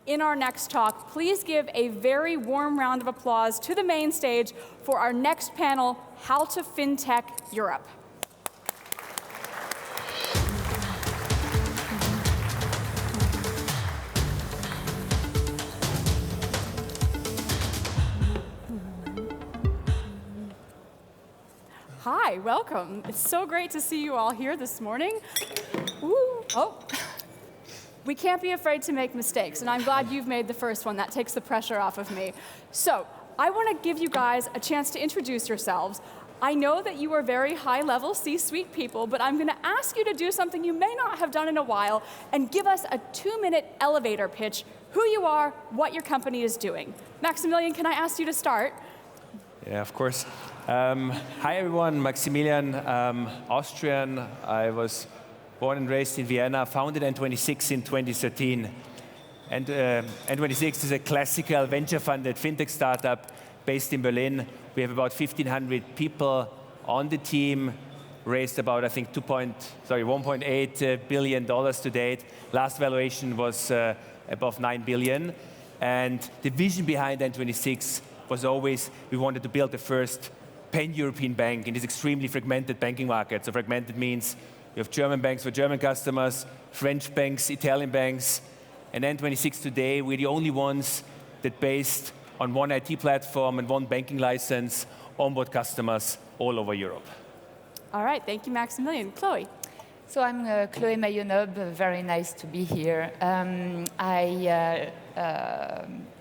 in our next talk, please give a very warm round of applause to the main stage for our next panel, How to FinTech Europe. Hi, welcome. It's so great to see you all here this morning. Ooh, oh. We can't be afraid to make mistakes, and I'm glad you've made the first one. That takes the pressure off of me. So, I want to give you guys a chance to introduce yourselves. I know that you are very high-level C-suite people, but I'm going to ask you to do something you may not have done in a while and give us a 2-minute elevator pitch, who you are, what your company is doing. Maximilian, can I ask you to start? Yeah, of course. Hi everyone, Maximilian, Austrian. I was born and raised in Vienna, founded N26 in 2013. And N26 is a classical venture-funded fintech startup based in Berlin. We have about 1,500 people on the team, raised about, I think, $1.8 billion to date. Last valuation was above 9 billion. And the vision behind N26 was always we wanted to build the first pan-European bank in this extremely fragmented banking market. So fragmented means you have German banks for German customers, French banks, Italian banks, and N26 today, we're the only ones that based on one IT platform and one banking license onboard customers all over Europe. All right, thank you, Maximilian. Chloé. So I'm Chloé Mayenobe, very nice to be here. I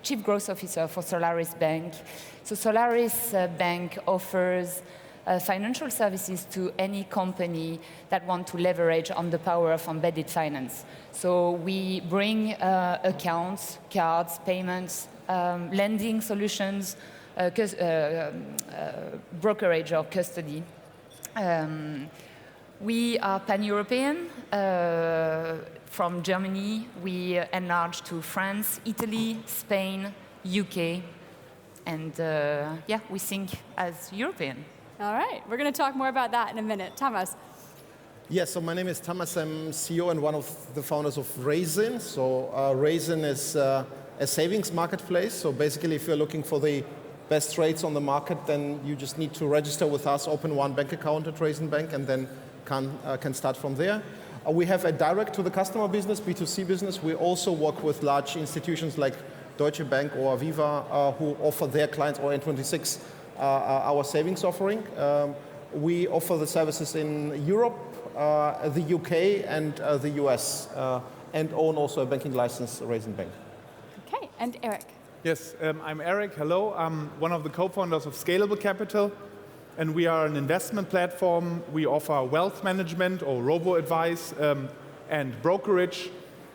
Chief Growth Officer for Solaris Bank. So Solaris Bank offers financial services to any company that want to leverage on the power of embedded finance. So we bring accounts, cards, payments, lending solutions, brokerage or custody. We are pan-European. From Germany, we enlarged to France, Italy, Spain, UK, and yeah, we think as European. All right, we're going to talk more about that in a minute. Tamaz. Yes, so my name is Tamaz. I'm CEO and one of the founders of Raisin. So Raisin is a savings marketplace. So basically, if you're looking for the best rates on the market, then you just need to register with us, open one bank account at Raisin Bank, and then can start from there. We have a direct-to-the-customer business, B2C business. We also work with large institutions like Deutsche Bank or Aviva who offer their clients, or N26, our savings offering. We offer the services in Europe, the UK, and the US, and own also a banking license, Raisin Bank. Okay, and Erik. Yes, I'm Erik. Hello. I'm one of the co-founders of Scalable Capital, and we are an investment platform. We offer wealth management or robo-advice and brokerage.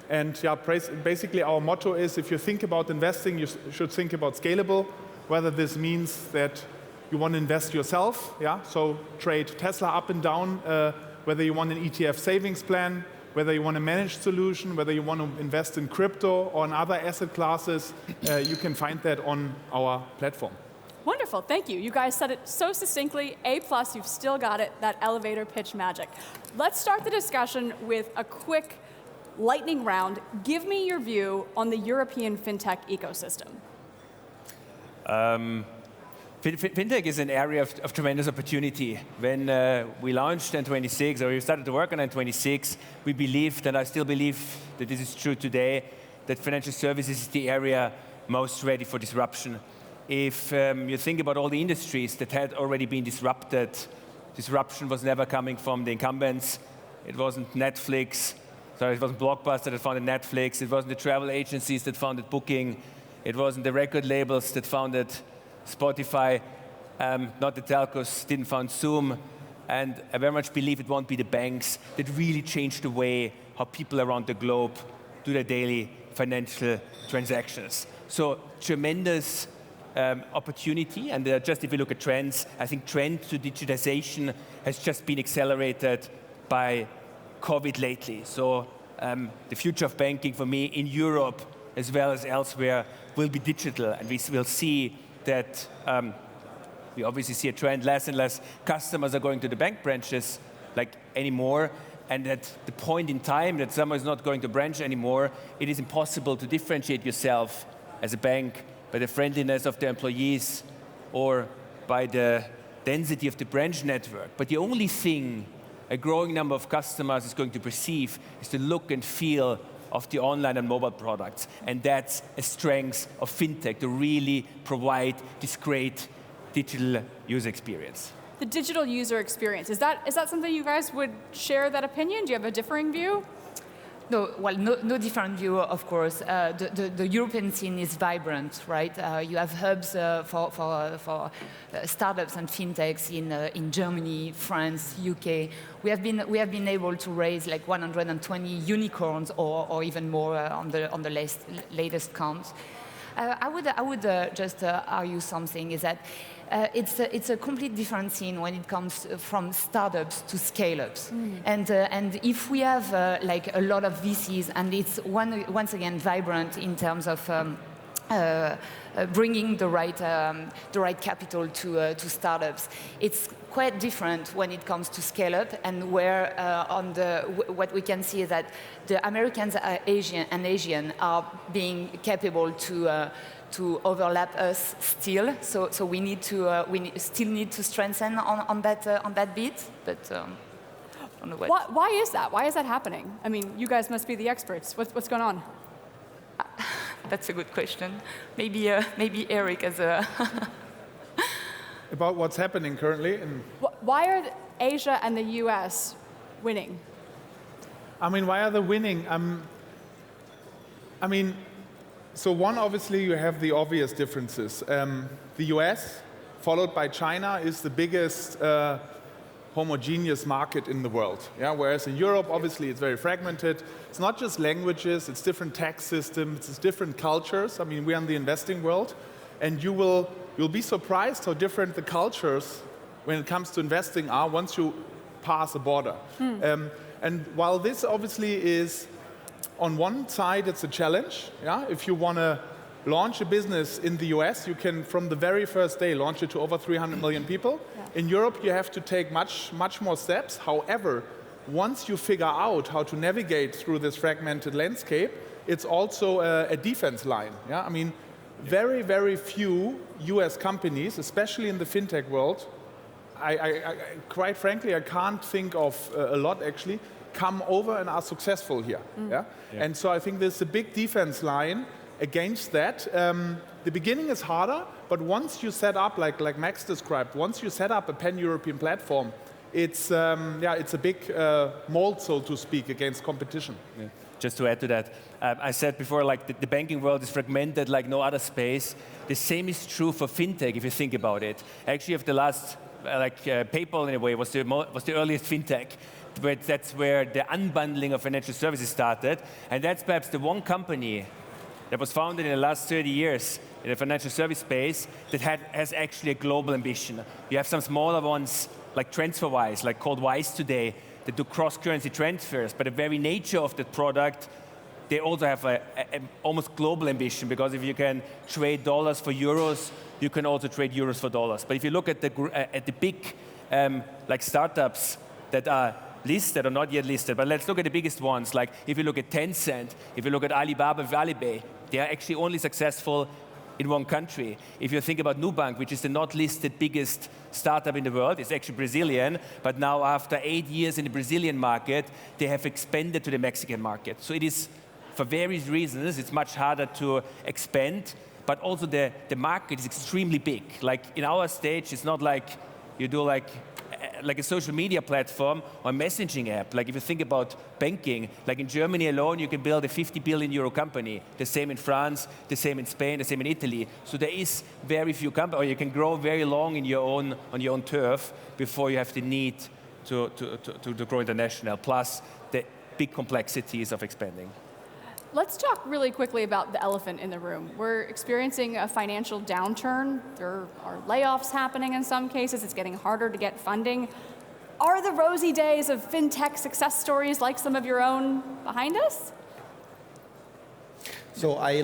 And yeah, basically our motto is, if you think about investing, you should think about scalable, whether this means that you want to invest yourself, yeah, so trade Tesla up and down, whether you want an ETF savings plan, whether you want a managed solution, whether you want to invest in crypto or in other asset classes, you can find that on our platform. Wonderful, thank you. You guys said it so succinctly, A+, you've still got it, that elevator pitch magic. Let's start the discussion with a quick lightning round. Give me your view on the European fintech ecosystem. Fintech is an area of tremendous opportunity. When we launched N26, or we started to work on N26, we believed, and I still believe that this is true today, that financial services is the area most ready for disruption. If you think about all the industries that had already been disrupted, disruption was never coming from the incumbents. It wasn't Netflix, sorry, it wasn't Blockbuster that founded Netflix. It wasn't the travel agencies that founded Booking. It wasn't the record labels that founded Spotify. Not the telcos didn't found Zoom. And I very much believe it won't be the banks that really change the way how people around the globe do their daily financial transactions. So tremendous opportunity, and just if you look at trends, I think trend to digitization has just been accelerated by COVID lately. So the future of banking for me in Europe as well as elsewhere will be digital, and we will see that we obviously see a trend, less and less customers are going to the bank branches like anymore, and at the point in time that someone is not going to branch anymore, it is impossible to differentiate yourself as a bank by the friendliness of the employees or by the density of the branch network. But the only thing a growing number of customers is going to perceive is the look and feel of the online and mobile products. And that's a strength of FinTech, to really provide this great digital user experience. The digital user experience, is that something you guys would share that opinion? Do you have a differing view? No, well, no different view, of course. The European scene is vibrant, right? You have hubs for startups and fintechs in Germany, France, UK. We have been able to raise like 120 unicorns or even more on the latest count. I would just argue something is that it's a complete different scene when it comes from startups to scale-ups. And if we have like a lot of VCs, and it's once again vibrant in terms of bringing the right capital to startups, it's quite different when it comes to scale-up, and where what we can see is that the Americans and Asian are being capable to overlap us still. So we still need to strengthen on that bit, but. I don't know what. Why is that? Why is that happening? I mean, you guys must be the experts. What's going on? That's a good question. Maybe Erik as a. About what's happening currently. Why are Asia and the US winning? I mean, why are they winning? So one, obviously, you have the obvious differences. The US, followed by China, is the biggest homogeneous market in the world. Yeah? Whereas in Europe, obviously, it's very fragmented. It's not just languages, it's different tax systems, it's different cultures. I mean, we're in the investing world, and you'll be surprised how different the cultures when it comes to investing are once you pass a border. And while this obviously is, on one side, it's a challenge. Yeah? If you want to launch a business in the US, you can, from the very first day, launch it to over 300 million people. Yeah. In Europe, you have to take much more steps. However, once you figure out how to navigate through this fragmented landscape, it's also a defense line. Yeah? I mean, very, very few US companies, especially in the fintech world, I quite frankly, I can't think of a lot actually, come over and are successful here. Yeah? And so I think there's a big defense line against that. The beginning is harder, but once you set up, like Max described, once you set up a pan-European platform, it's a big mold, so to speak, against competition. Yeah. Just to add to that, I said before, like the banking world is fragmented like no other space. The same is true for fintech, if you think about it. Actually, of the last, PayPal in a way was the earliest fintech. But that's where the unbundling of financial services started, and that's perhaps the one company that was founded in the last 30 years in the financial service space that has actually a global ambition. You have some smaller ones like TransferWise, like called Wise today, that do cross-currency transfers, but the very nature of the product, they also have an almost global ambition, because if you can trade dollars for euros, you can also trade euros for dollars. But if you look at the big like startups that are listed or not yet listed, but let's look at the biggest ones. Like if you look at Tencent, if you look at Alibaba with Alipay, they are actually only successful in one country. If you think about Nubank, which is the not listed biggest startup in the world, it's actually Brazilian, but now after 8 years in the Brazilian market, they have expanded to the Mexican market. So it is, for various reasons, it's much harder to expand, but also the market is extremely big. Like in our stage, it's not like you do like a social media platform or messaging app. Like if you think about banking, like in Germany alone, you can build a 50 billion euro company. The same in France, the same in Spain, the same in Italy. So there is very few companies, or you can grow very long on your own turf before you have the need to grow international, plus the big complexities of expanding. Let's talk really quickly about the elephant in the room. We're experiencing a financial downturn. There are layoffs happening in some cases. It's getting harder to get funding. Are the rosy days of fintech success stories like some of your own behind us? So I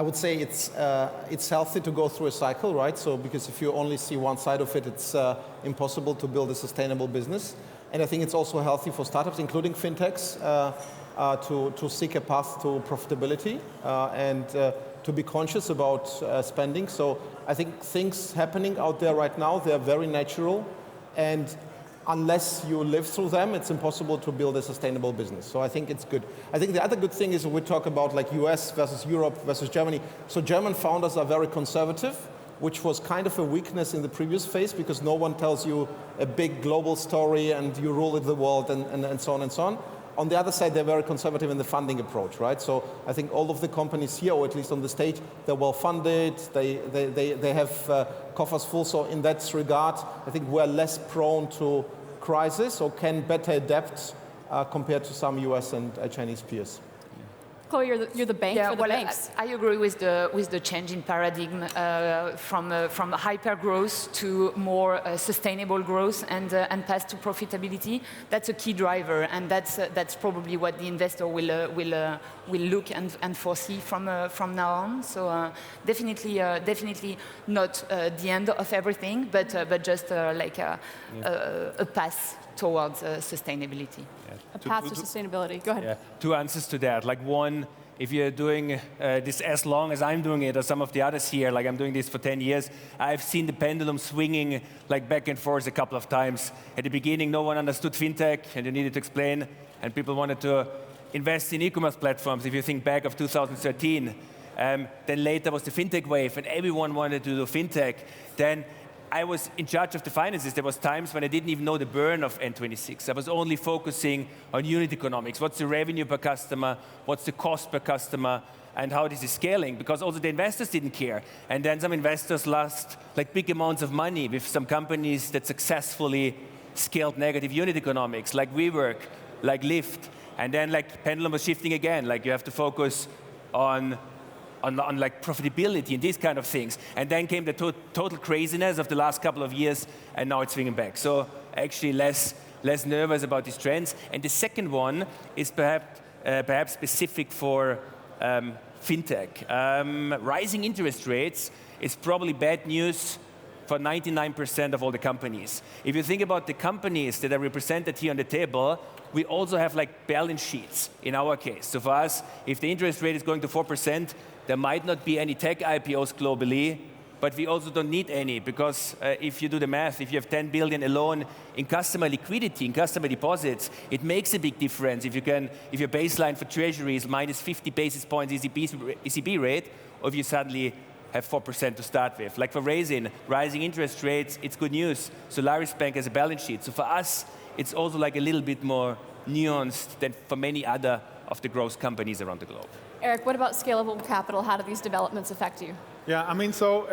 would say it's healthy to go through a cycle, right? So because if you only see one side of it, it's impossible to build a sustainable business. And I think it's also healthy for startups, including fintechs, to seek a path to profitability and to be conscious about spending. So I think things happening out there right now, they're very natural. And unless you live through them, it's impossible to build a sustainable business. So I think it's good. I think the other good thing is we talk about like US versus Europe versus Germany. So German founders are very conservative, which was kind of a weakness in the previous phase because no one tells you a big global story and you rule the world and so on and so on. On the other side, they're very conservative in the funding approach, right? So I think all of the companies here, or at least on the stage, they're well funded, they have coffers full. So in that regard, I think we're less prone to crisis or can better adapt compared to some US and Chinese peers. Chloé, you're the bank for the banks. I agree with the change in paradigm from hyper growth to more sustainable growth and path to profitability. That's a key driver, and that's probably what the investor will look and foresee from now on. So definitely not the end of everything, but just like a path towards sustainability. Yeah. A path to sustainability. Go ahead. Yeah. Two answers to that. Like one, if you're doing this as long as I'm doing it, or some of the others here, like I'm doing this for 10 years, I've seen the pendulum swinging like back and forth a couple of times. At the beginning, no one understood fintech, and you needed to explain, and people wanted to invest in e-commerce platforms. If you think back of 2013, then later was the fintech wave, and everyone wanted to do fintech. Then I was in charge of the finances. There was times when I didn't even know the burn of N26. I was only focusing on unit economics. What's the revenue per customer? What's the cost per customer? And how this is scaling? Because also the investors didn't care. And then some investors lost like big amounts of money with some companies that successfully scaled negative unit economics, like WeWork, like Lyft. And then like pendulum was shifting again. Like you have to focus on like profitability and these kind of things. And then came the total craziness of the last couple of years, and now it's swinging back. So actually less nervous about these trends. And the second one is perhaps specific for fintech. Rising interest rates is probably bad news for 99% of all the companies. If you think about the companies that are represented here on the table, we also have like balance sheets in our case. So for us, if the interest rate is going to 4%, there might not be any tech IPOs globally, but we also don't need any because if you do the math, if you have 10 billion alone in customer liquidity, in customer deposits, it makes a big difference if your baseline for treasury is minus 50 basis points ECB rate, or if you suddenly have 4% to start with. Like for Raisin, rising interest rates, it's good news. Solarisbank has a balance sheet. So for us, it's also like a little bit more nuanced than for many other of the growth companies around the globe. Erik, what about scalable capital? How do these developments affect you? Yeah, I mean, so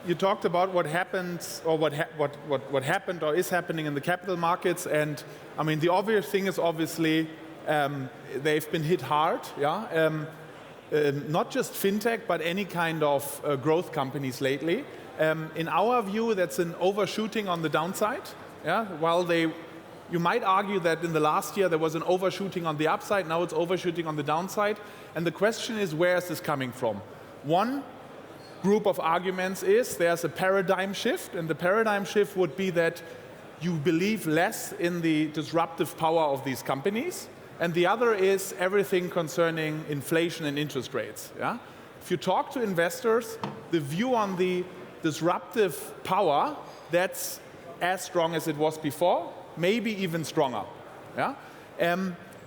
you talked about what happens or what happened or is happening in the capital markets, and I mean the obvious thing is obviously they've been hit hard. Yeah, not just fintech, but any kind of growth companies lately. In our view, that's an overshooting on the downside. Yeah, you might argue that in the last year there was an overshooting on the upside, now it's overshooting on the downside. And the question is, where is this coming from? One group of arguments is there's a paradigm shift, and the paradigm shift would be that you believe less in the disruptive power of these companies. And the other is everything concerning inflation and interest rates. Yeah? If you talk to investors, the view on the disruptive power, that's as strong as it was before, maybe even stronger. Yeah?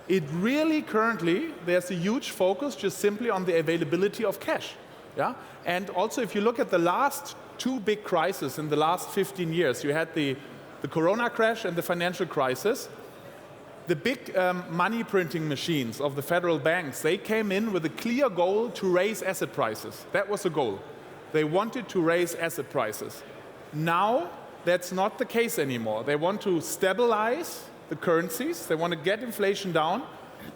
It really currently, there's a huge focus just simply on the availability of cash. Yeah? And also if you look at the last two big crises in the last 15 years, you had the Corona crash and the financial crisis. The big money printing machines of the federal banks, they came in with a clear goal to raise asset prices. That was the goal. They wanted to raise asset prices. Now, that's not the case anymore. They want to stabilize the currencies. They want to get inflation down.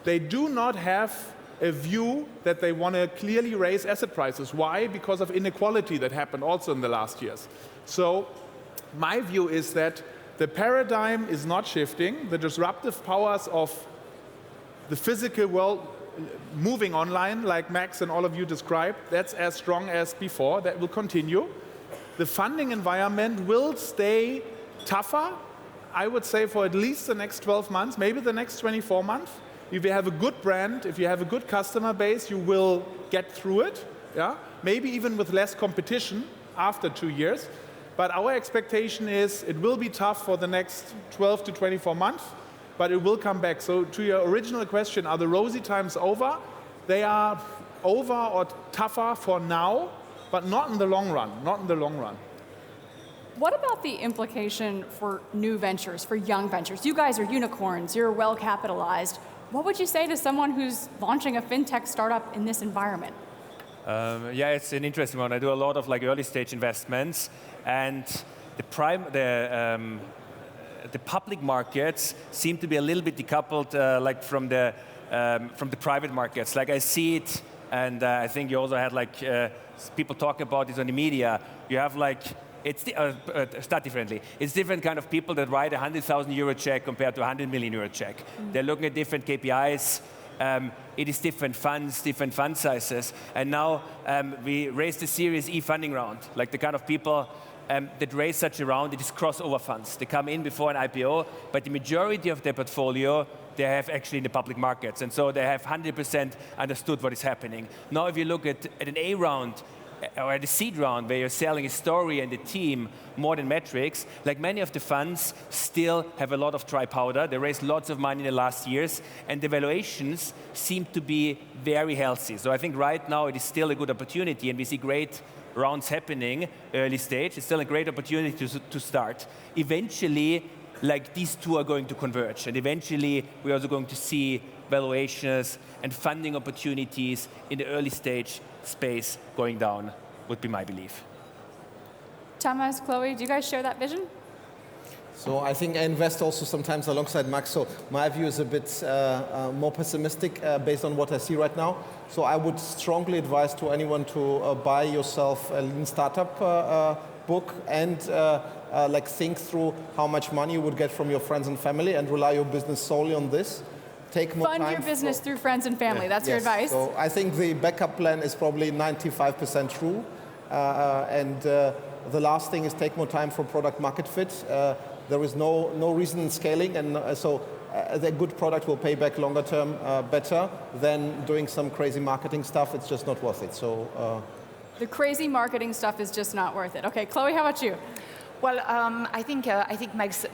They do not have a view that they want to clearly raise asset prices. Why? Because of inequality that happened also in the last years. So my view is that the paradigm is not shifting. The disruptive powers of the physical world moving online, like Max and all of you described, that's as strong as before. That will continue. The funding environment will stay tougher I would say for at least the next 12 months, maybe the next 24 months, if you have a good brand, if you have a good customer base, you will get through it. Yeah? Maybe even with less competition after 2 years. But our expectation is it will be tough for the next 12 to 24 months, but it will come back. So to your original question, are the rosy times over? They are over or tougher for now, but not in the long run, not in the long run. What about the implication for new ventures, for young ventures? You guys are unicorns, you're well capitalized. What would you say to someone who's launching a fintech startup in this environment? Yeah, it's an interesting one. I do a lot of early stage investments, and the public markets seem to be a little bit decoupled from the private markets. Like I see it, and I think you also had people talk about this on the media. You have start differently. It's different kind of people that write a 100,000 euro check compared to a 100 million euro check. They're looking at different KPIs. It is different funds, different fund sizes. And now we raised the Series E funding round. Like the kind of people that raise such a round, it is crossover funds. They come in before an IPO, but the majority of their portfolio they have actually in the public markets. And so they have 100% understood what is happening. Now if you look at an A round, or at the seed round where you're selling a story and a team more than metrics, like many of the funds still have a lot of dry powder. They raised lots of money in the last years, and the valuations seem to be very healthy. So I think right now it is still a good opportunity, and we see great rounds happening early stage. It's still a great opportunity to start. Eventually, these two are going to converge, and eventually we're also going to see valuations and funding opportunities in the early stage space going down, would be my belief. Tamaz, Chloé, do you guys share that vision? So I think I invest also sometimes alongside Max, so my view is a bit more pessimistic based on what I see right now. So I would strongly advise to anyone to buy yourself a lean startup book and think through how much money you would get from your friends and family and rely your business solely on this. Take more Fund time your business through friends and family. Yeah. That's your advice? So I think the backup plan is probably 95% true. The last thing is take more time for product market fit. There is no reason in scaling, and the good product will pay back longer term better than doing some crazy marketing stuff. It's just not worth it. So the crazy marketing stuff is just not worth it. Okay, Chloé, how about you? Well, I think Max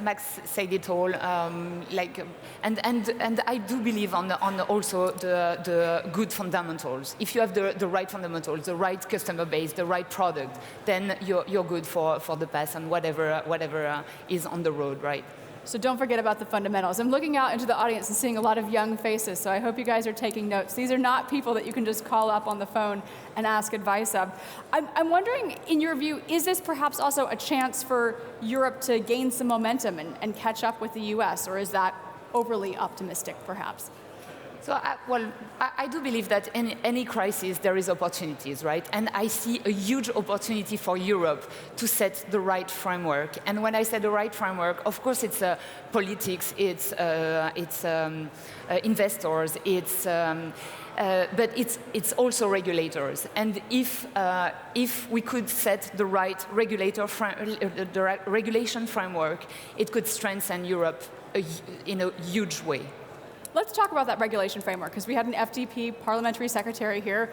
said it all. And I do believe on also the good fundamentals. If you have the right fundamentals, the right customer base, the right product, then you're good for the past and whatever is on the road, right? So don't forget about the fundamentals. I'm looking out into the audience and seeing a lot of young faces, so I hope you guys are taking notes. These are not people that you can just call up on the phone and ask advice of. I'm wondering, in your view, is this perhaps also a chance for Europe to gain some momentum and catch up with the US, or is that overly optimistic, perhaps? So, I do believe that in any crisis there is opportunities, right? And I see a huge opportunity for Europe to set the right framework. And when I say the right framework, of course it's politics, it's investors, but it's also regulators. And if we could set the right regulation framework, it could strengthen Europe in a huge way. Let's talk about that regulation framework, because we had an FDP parliamentary secretary here.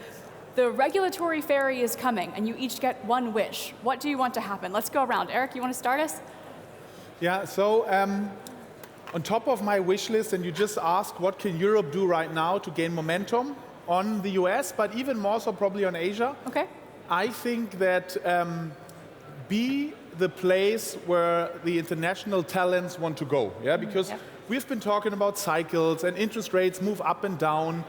The regulatory ferry is coming, and you each get one wish. What do you want to happen? Let's go around. Erik, you want to start us? Yeah, so on top of my wish list, and you just asked what can Europe do right now to gain momentum on the US, but even more so probably on Asia. Okay. I think that be the place where the international talents want to go, yeah, because we've been talking about cycles and interest rates move up and down,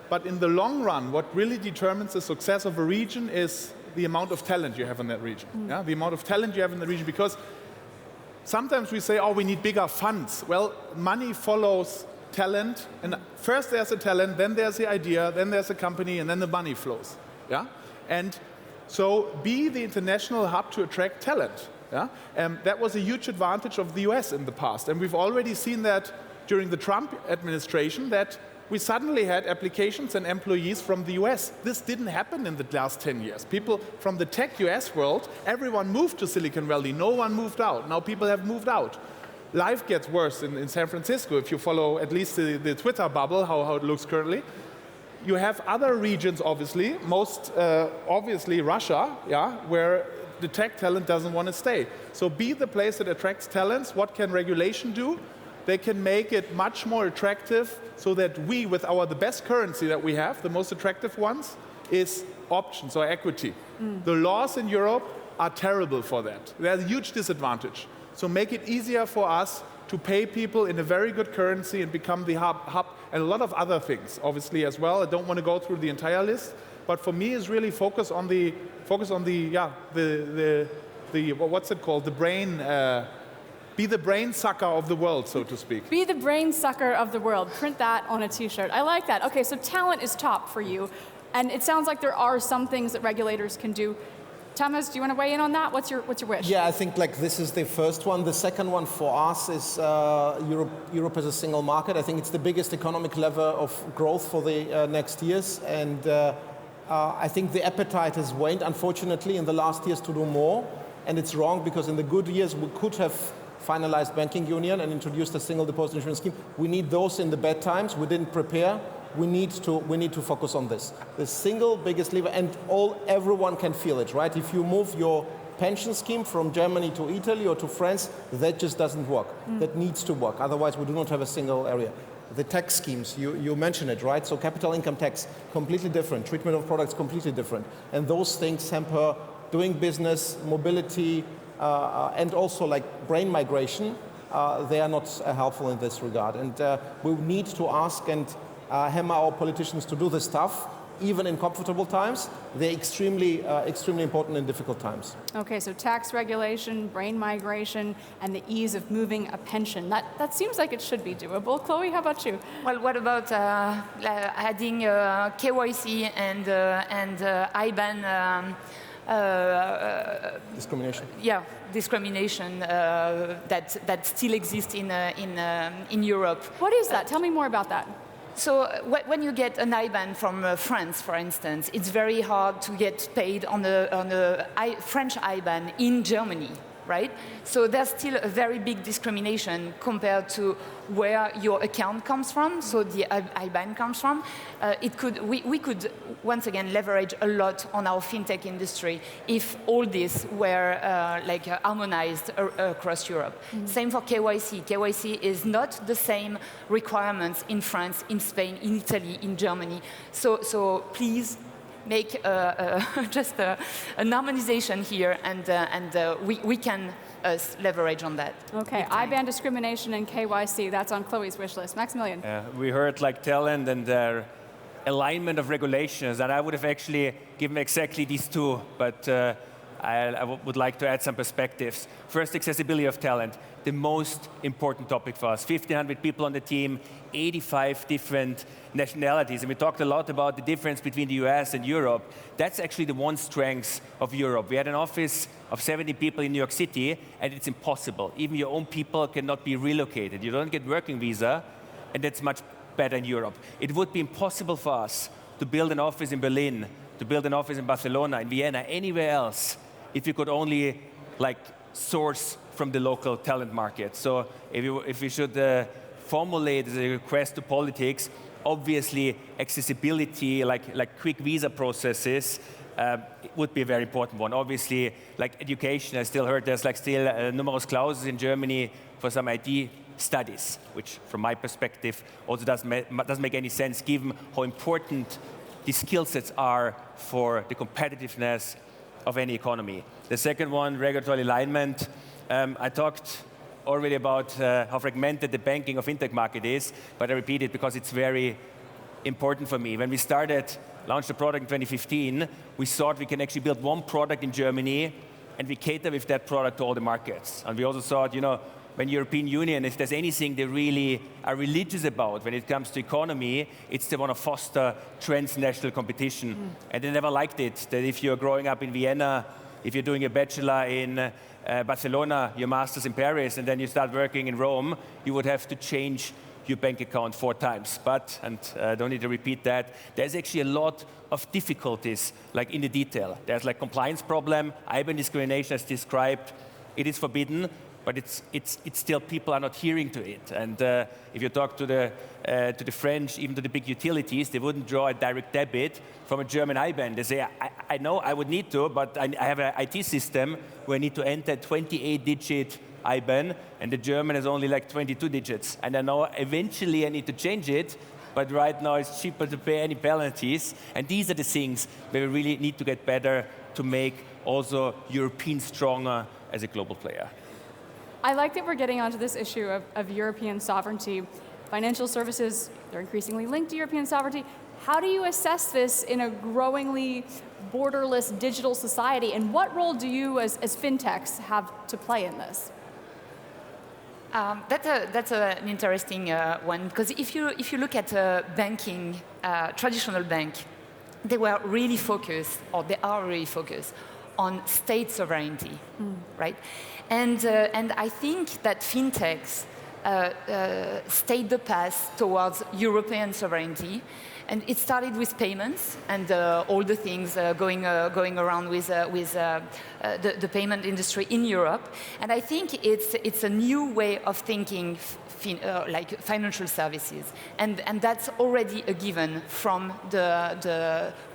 but in the long run, what really determines the success of a region is the amount of talent you have in that region. Yeah? The amount of talent you have in the region, because sometimes we say, oh, we need bigger funds. Well, money follows talent, and first there's a talent, then there's the idea, then there's a company, and then the money flows. Yeah? And so be the international hub to attract talent. Yeah? That was a huge advantage of the US in the past. And we've already seen that during the Trump administration, that we suddenly had applications and employees from the US. This didn't happen in the last 10 years. People from the tech US world, everyone moved to Silicon Valley. No one moved out. Now people have moved out. life gets worse in San Francisco, if you follow at least the Twitter bubble, how it looks currently. You have other regions, obviously, most obviously Russia, yeah, where the tech talent doesn't want to stay. So be the place that attracts talents. What can regulation do? They can make it much more attractive so that we, with the best currency that we have, the most attractive ones, is options or equity. The laws in Europe are terrible for that. There's a huge disadvantage. So make it easier for us to pay people in a very good currency and become the hub, and a lot of other things, obviously, as well. I don't want to go through the entire list, but for me, is really focus on the what's it called? The brain. Be the brain sucker of the world, so to speak. Be the brain sucker of the world. Print that on a t-shirt. I like that. Okay, so talent is top for you. And it sounds like there are some things that regulators can do. Tamaz, do you want to weigh in on that? What's your wish? Yeah, I think like this is the first one. The second one for us is Europe as a single market. I think it's the biggest economic lever of growth for the next years. And I think the appetite has waned, unfortunately, in the last years to do more. And it's wrong because in the good years we could have finalized banking union and introduced a single deposit insurance scheme. We need those in the bad times. We didn't prepare. We need to focus on this. The single biggest lever, and everyone can feel it, right? If you move your pension scheme from Germany to Italy or to France, that just doesn't work. That needs to work. Otherwise, we do not have a single area. The tax schemes, you mentioned it, right? So capital income tax, completely different. Treatment of products, completely different. And those things hamper doing business, mobility, and also like brain migration. They are not helpful in this regard. And we need to ask and hammer our politicians to do this stuff, even in comfortable times. They're extremely important in difficult times. Okay, so tax regulation, brain migration, and the ease of moving a pension. That seems like it should be doable. Chloé, how about you? Well, what about adding KYC and IBAN? Discrimination. Yeah, discrimination that still exists in Europe. What is that? Tell me more about that. So when you get an IBAN from France, for instance, it's very hard to get paid on a French IBAN in Germany, right? So there's still a very big discrimination compared to where your account comes from, so the IBAN comes from. We could, once again, leverage a lot on our fintech industry if all this were harmonized across Europe. Same for KYC. KYC is not the same requirements in France, in Spain, in Italy, in Germany. So please, make just an harmonization here, and we can leverage on that. Okay, IBAN discrimination and KYC, that's on Chloé's wish list. Maximilian. We heard like talent and alignment of regulations, and I would have actually given exactly these two, but I would like to add some perspectives. First, accessibility of talent, the most important topic for us. 1,500 people on the team, 85 different nationalities. And we talked a lot about the difference between the US and Europe. That's actually the one strength of Europe. We had an office of 70 people in New York City, and it's impossible. Even your own people cannot be relocated. You don't get working visa, and that's much better in Europe. It would be impossible for us to build an office in Berlin, to build an office in Barcelona, in Vienna, anywhere else, if you could only source from the local talent market. So if we should formulate a request to politics, obviously accessibility, like quick visa processes, would be a very important one. Obviously, like education, I still heard there's still numerous clauses in Germany for some IT studies, which from my perspective also doesn't make any sense given how important the skill sets are for the competitiveness of any economy. The second one, regulatory alignment. I talked already about how fragmented the banking or fintech market is, but I repeat it because it's very important for me. When we launched the product in 2015, we thought we can actually build one product in Germany and we cater with that product to all the markets. And we also thought, when European Union, if there's anything they really are religious about when it comes to economy, it's they want to foster transnational competition. And they never liked it, that if you're growing up in Vienna, if you're doing a bachelor in Barcelona, your master's in Paris, and then you start working in Rome, you would have to change your bank account 4 times. But, and I don't need to repeat that, there's actually a lot of difficulties in the detail. There's compliance problem, IBAN discrimination as described, it is forbidden. but it's still people are not hearing to it. And if you talk to the French, even to the big utilities, they wouldn't draw a direct debit from a German IBAN. They say, I know I would need to, but I have an IT system where I need to enter a 28-digit IBAN, and the German has only like 22 digits. And I know eventually I need to change it, but right now it's cheaper to pay any penalties. And these are the things where we really need to get better to make also European stronger as a global player. I like that we're getting onto this issue of European sovereignty. Financial services, they're increasingly linked to European sovereignty. How do you assess this in a growingly borderless digital society? And what role do you as fintechs have to play in this? That's an interesting one, because if you look at banking, traditional bank, they were really focused, or they are really focused, on state sovereignty, right? And I think that fintechs stayed the path towards European sovereignty. And it started with payments and all the things going around with the payment industry in Europe. And I think it's a new way of thinking like financial services. And that's already a given from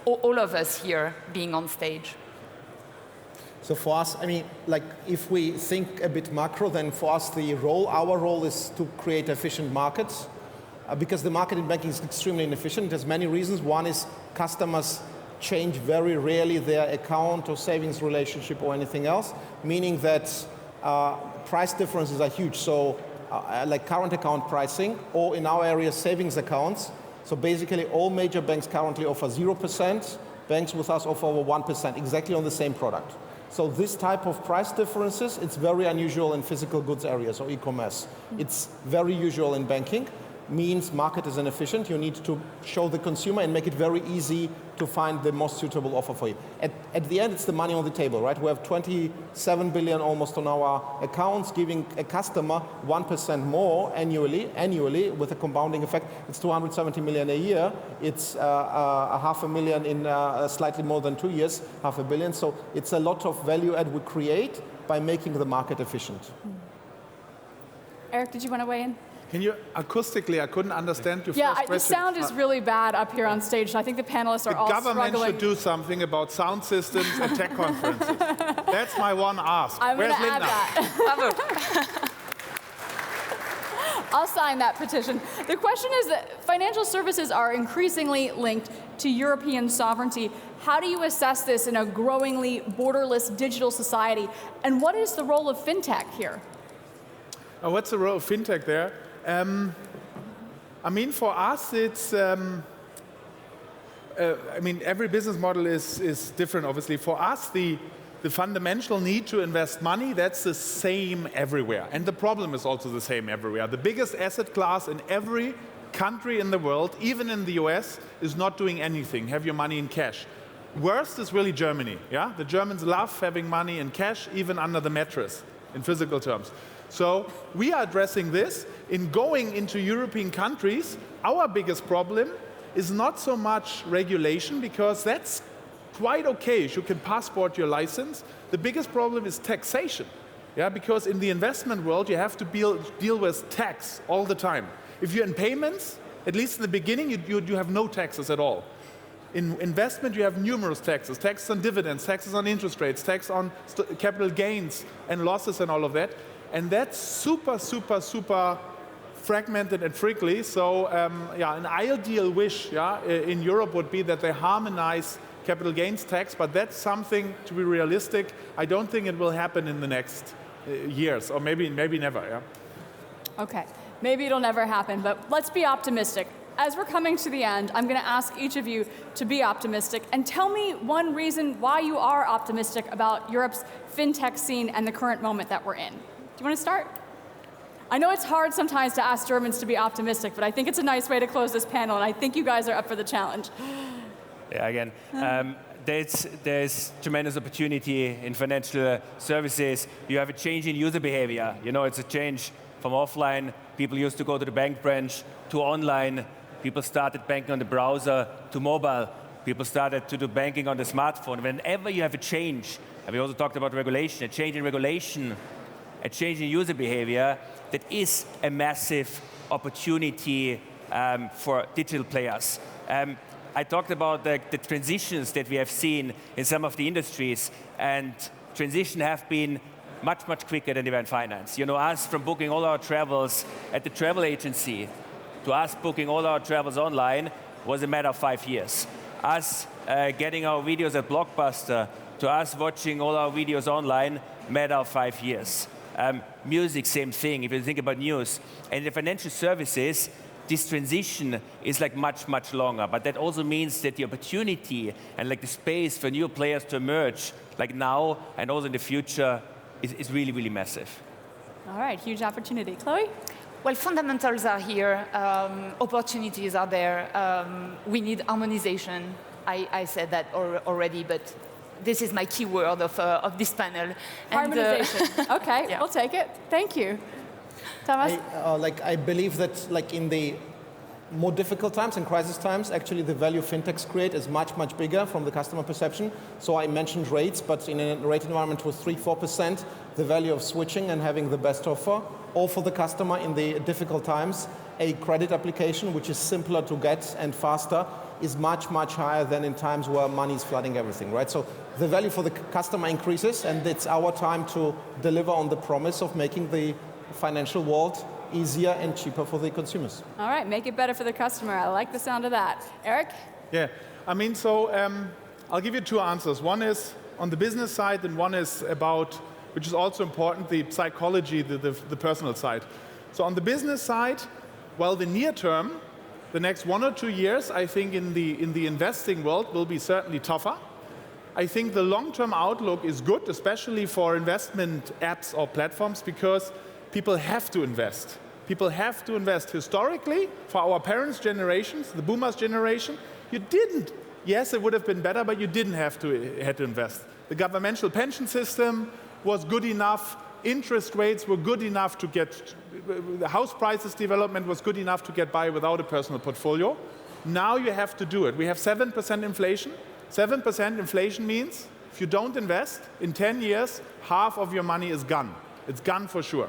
all of us here being on stage. So for us, I mean, like if we think a bit macro, then for us our role is to create efficient markets. Because the market in banking is extremely inefficient. There's many reasons. One is customers change very rarely their account or savings relationship or anything else, meaning that price differences are huge. So like current account pricing, or in our area, savings accounts. So basically all major banks currently offer 0%. Banks with us offer over 1%, exactly on the same product. So this type of price differences, it's very unusual in physical goods areas or e-commerce. It's very usual in banking. Means market is inefficient. You need to show the consumer and make it very easy to find the most suitable offer for you. At the end, it's the money on the table, right? We have 27 billion almost on our accounts, giving a customer 1% more annually with a compounding effect. It's 270 million a year. It's 500,000 in slightly more than 2 years, 500 million. So it's a lot of value add we create by making the market efficient. Erik, did you want to weigh in? Can you, acoustically, I couldn't understand your first question. Yeah, the sound is really bad up here on stage, so I think the panelists are all struggling. The government should do something about sound systems at tech conferences. That's my one ask. I'm Where's going to add Linda? that. I'll sign that petition. The question is that financial services are increasingly linked to European sovereignty. How do you assess this in a growingly borderless digital society? And what is the role of fintech here? What's the role of fintech there? I mean, for us, it's, I mean, every business model is different, obviously. For us, the fundamental need to invest money, that's the same everywhere. And the problem is also the same everywhere. The biggest asset class in every country in the world, even in the US, is not doing anything. Have your money in cash. Worst is really Germany. Yeah? The Germans love having money in cash, even under the mattress, in physical terms. So we are addressing this. In going into European countries, our biggest problem is not so much regulation, because that's quite okay. You can passport your license. The biggest problem is taxation. Yeah, because in the investment world, you have to deal with tax all the time. If you're in payments, at least in the beginning, you have no taxes at all. In investment, you have numerous taxes. Taxes on dividends, taxes on interest rates, tax on capital gains and losses and all of that. And that's super fragmented and friendly. So yeah, an ideal wish in Europe would be that they harmonize capital gains tax, but that's something to be realistic. I don't think it will happen in the next years, or maybe never. Yeah. Okay, maybe it'll never happen, but let's be optimistic. As we're coming to the end, I'm going to ask each of you to be optimistic and tell me one reason why you are optimistic about Europe's fintech scene and the current moment that we're in. Do you want to start? I know it's hard sometimes to ask Germans to be optimistic, but I think it's a nice way to close this panel, and I think you guys are up for the challenge. Yeah, again, there's tremendous opportunity in financial services. You have a change in user behavior. You know, it's a change from offline. People used to go to the bank branch to online. People started banking on the browser to mobile. People started to do banking on the smartphone. Whenever you have a change, and we also talked about regulation, a change in regulation, and changing user behavior, that is a massive opportunity for digital players. I talked about the transitions that we have seen in some of the industries, and transitions have been much, much quicker than event finance. You know, us from booking all our travels at the travel agency to us booking all our travels online was a matter of 5 years. Us getting our videos at Blockbuster to us watching all our videos online, matter of 5 years. Music, same thing, if you think about news. And in financial services, this transition is like much, much longer. But that also means that the opportunity and like the space for new players to emerge, like now and also in the future, is really, really massive. All right, huge opportunity. Chloé? Well, fundamentals are here, opportunities are there. We need harmonization. I said that already, but this is my key word of this panel. Harmonization. Okay, yeah. we'll take it. Thank you. Tamaz? I believe that like in the more difficult times and crisis times, actually the value fintechs create is much, much bigger from the customer perception. So I mentioned rates, but in a rate environment with 3-4%, the value of switching and having the best offer, or for the customer in the difficult times, a credit application which is simpler to get and faster is much, much higher than in times where money is flooding everything, right? So the value for the customer increases, and it's our time to deliver on the promise of making the financial world easier and cheaper for the consumers. All right, make it better for the customer. I like the sound of that. Erik? Yeah, I mean, so I'll give you two answers. One is on the business side, and one is about, which is also important, the psychology, the personal side. So on the business side, well, the near term, the next 1 or 2 years, I think in the investing world will be certainly tougher. I think the long-term outlook is good, especially for investment apps or platforms, because people have to invest. People have to invest. Historically, for our parents' generations, the boomers' generation, you didn't. Yes, it would have been better, but you didn't have to invest. The governmental pension system was good enough. Interest rates were good enough to get, the house prices development was good enough to get by without a personal portfolio. Now you have to do it. We have 7% inflation. 7% inflation means if you don't invest, in 10 years, half of your money is gone. It's gone for sure.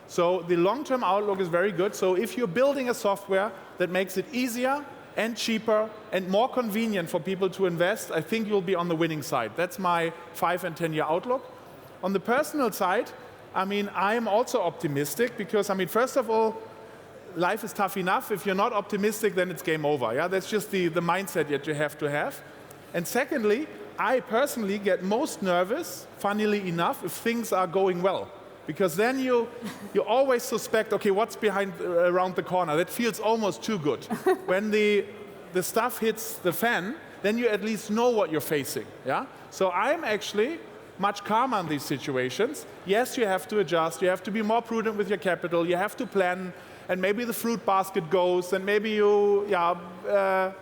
So the long-term outlook is very good. So if you're building a software that makes it easier and cheaper and more convenient for people to invest, I think you'll be on the winning side. That's my 5 and 10-year outlook. On the personal side, I mean, I am also optimistic because, I mean, first of all, life is tough enough. If you're not optimistic, then it's game over. Yeah, that's just the mindset that you have to have. And secondly, I personally get most nervous, funnily enough, if things are going well. Because then you always suspect, okay, what's around the corner? That feels almost too good. When the stuff hits the fan, then you at least know what you're facing. Yeah? So I'm actually much calmer in these situations. Yes, you have to adjust. You have to be more prudent with your capital. You have to plan. And maybe the fruit basket goes. And maybe you, I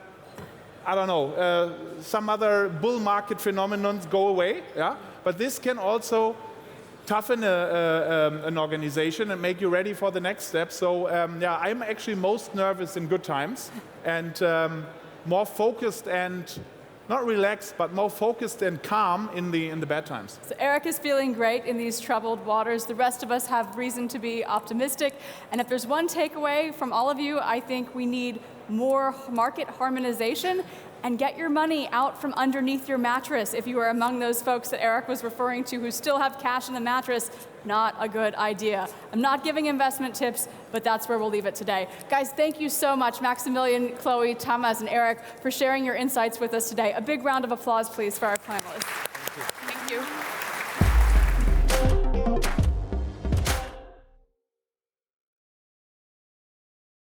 don't know, some other bull market phenomenon go away. Yeah? But this can also toughen an organization and make you ready for the next step. So I'm actually most nervous in good times and more focused and not relaxed, but more focused and calm in the bad times. So Erik is feeling great in these troubled waters. The rest of us have reason to be optimistic. And if there's one takeaway from all of you, I think we need more market harmonization and get your money out from underneath your mattress. If you are among those folks that Erik was referring to who still have cash in the mattress, not a good idea. I'm not giving investment tips, but that's where we'll leave it today. Guys, thank you so much, Maximilian, Chloé, Tamaz, and Erik, for sharing your insights with us today. A big round of applause, please, for our panelists. Thank you.